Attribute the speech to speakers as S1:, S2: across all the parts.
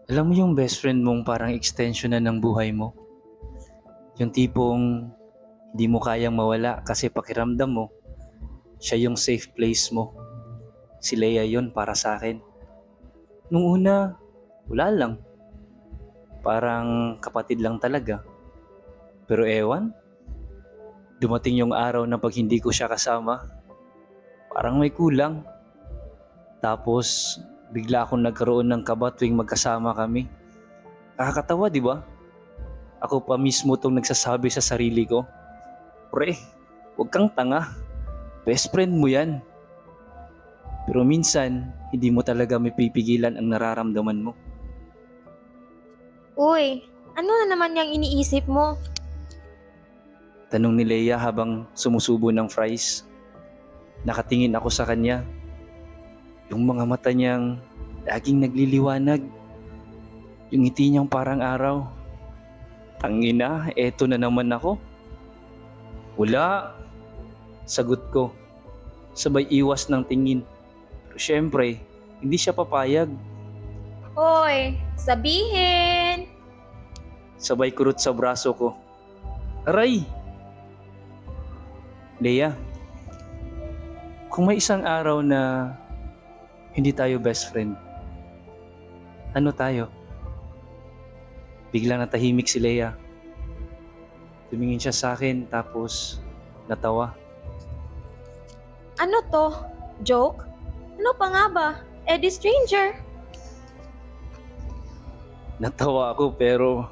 S1: Alam mo yung best friend mong parang extension na ng buhay mo? Yung tipong hindi mo kayang mawala kasi pakiramdam mo, siya yung safe place mo. Si Leia yun para sa akin. Nung una, wala lang. Parang kapatid lang talaga. Pero ewan, dumating yung araw na pag hindi ko siya kasama, parang may kulang. Tapos, bigla akong nagkaroon ng kaba tuwing magkasama kami. Nakakatawa, di ba? Ako pa mismo tong nagsasabi sa sarili ko, pre, huwag kang tanga. Best friend mo yan. Pero minsan, hindi mo talaga may pipigilan ang nararamdaman mo.
S2: Uy, ano na naman yung iniisip mo?
S1: Tanong ni Leia habang sumusubo ng fries. Nakatingin ako sa kanya. Yung mga mata niyang laging nagliliwanag. Yung ngiti niyang parang araw. Tangina, eto na naman ako. Wala. Sagot ko. Sabay iwas ng tingin. Pero syempre, hindi siya papayag.
S2: Hoy, sabihin!
S1: Sabay kurot sa braso ko. Aray! Leia, kung may isang araw na hindi tayo best friend, ano tayo? Biglang natahimik si Leia. Tumingin siya sa akin tapos natawa.
S2: Ano to? Joke? Ano pa nga ba? Eh di stranger.
S1: Natawa ako pero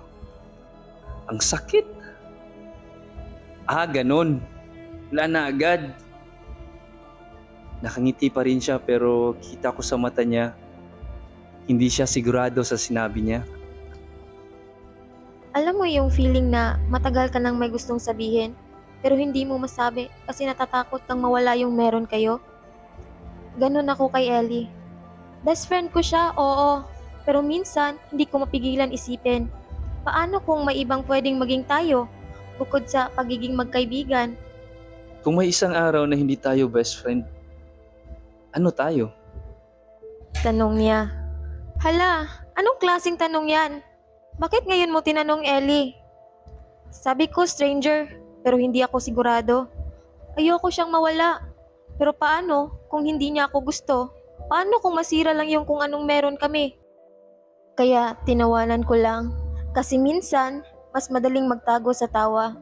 S1: ang sakit. Ganun. Wala na agad. Nakangiti pa rin siya pero kita ko sa mata niya, hindi siya sigurado sa sinabi niya.
S2: Alam mo yung feeling na matagal ka nang may gustong sabihin, pero hindi mo masabi kasi natatakot kang mawala yung meron kayo? Ganun ako kay Ellie. Best friend ko siya, oo. Pero minsan, hindi ko mapigilan isipin. Paano kung may ibang pwedeng maging tayo, bukod sa pagiging magkaibigan?
S1: Kung may isang araw na hindi tayo best friend, ano tayo?
S2: Tanong niya. Hala, anong klaseng tanong yan? Bakit ngayon mo tinanong, Ellie? Sabi ko stranger, pero hindi ako sigurado. Ayoko siyang mawala. Pero paano kung hindi niya ako gusto? Paano kung masira lang yung kung anong meron kami? Kaya tinawanan ko lang. Kasi minsan, mas madaling magtago sa tawa.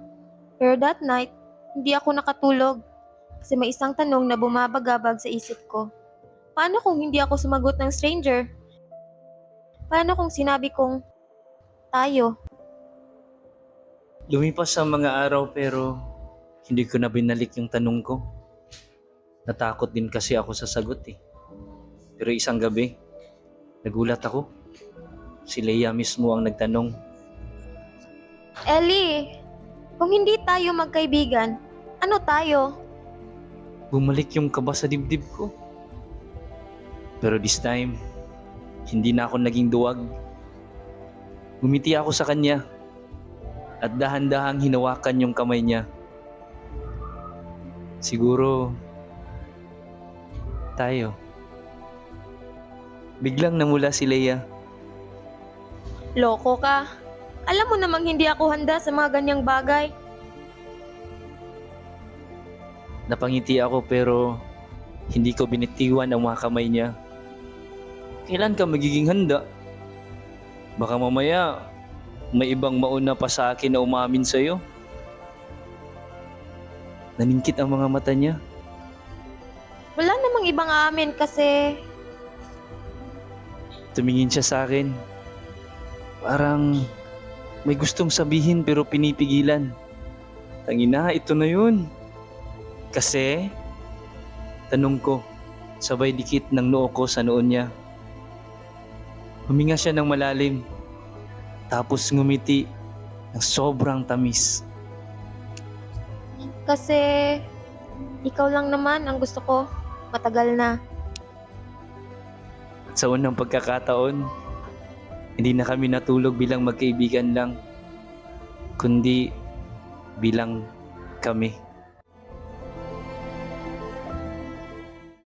S2: Pero that night, hindi ako nakatulog. Kasi may isang tanong na bumabagabag sa isip ko. Paano kung hindi ako sumagot ng stranger? Paano kung sinabi kong tayo?
S1: Lumipas ang mga araw pero hindi ko na binalik yung tanong ko. Natakot din kasi ako sa sagot eh. Pero isang gabi, nagulat ako. Si Leia mismo ang nagtanong.
S2: Ellie, kung hindi tayo magkaibigan, ano tayo?
S1: Bumalik yung kaba sa dibdib ko. Pero this time, hindi na ako naging duwag. Gumiti ako sa kanya at dahan-dahang hinawakan yung kamay niya. Siguro, tayo. Biglang namula si Leia.
S2: Loko ka. Alam mo namang hindi ako handa sa mga ganyang bagay.
S1: Napangiti ako pero hindi ko binitiwan ang mga kamay niya. Kailan ka magiging handa? Baka mamaya may ibang mauna pa sa akin na umamin sa'yo. Naningkit ang mga mata niya.
S2: Wala namang ibang amin kasi
S1: Tumingin siya sa akin. Parang may gustong sabihin pero pinipigilan. Tangina, ito na yun. Kasi, tanong ko, sabay dikit ng noo ko sa noon niya. Huminga siya ng malalim, tapos ngumiti ng sobrang tamis.
S2: Kasi ikaw lang naman ang gusto ko. Matagal na.
S1: Sa unang pagkakataon, hindi na kami natulog bilang magkaibigan lang, kundi bilang kami.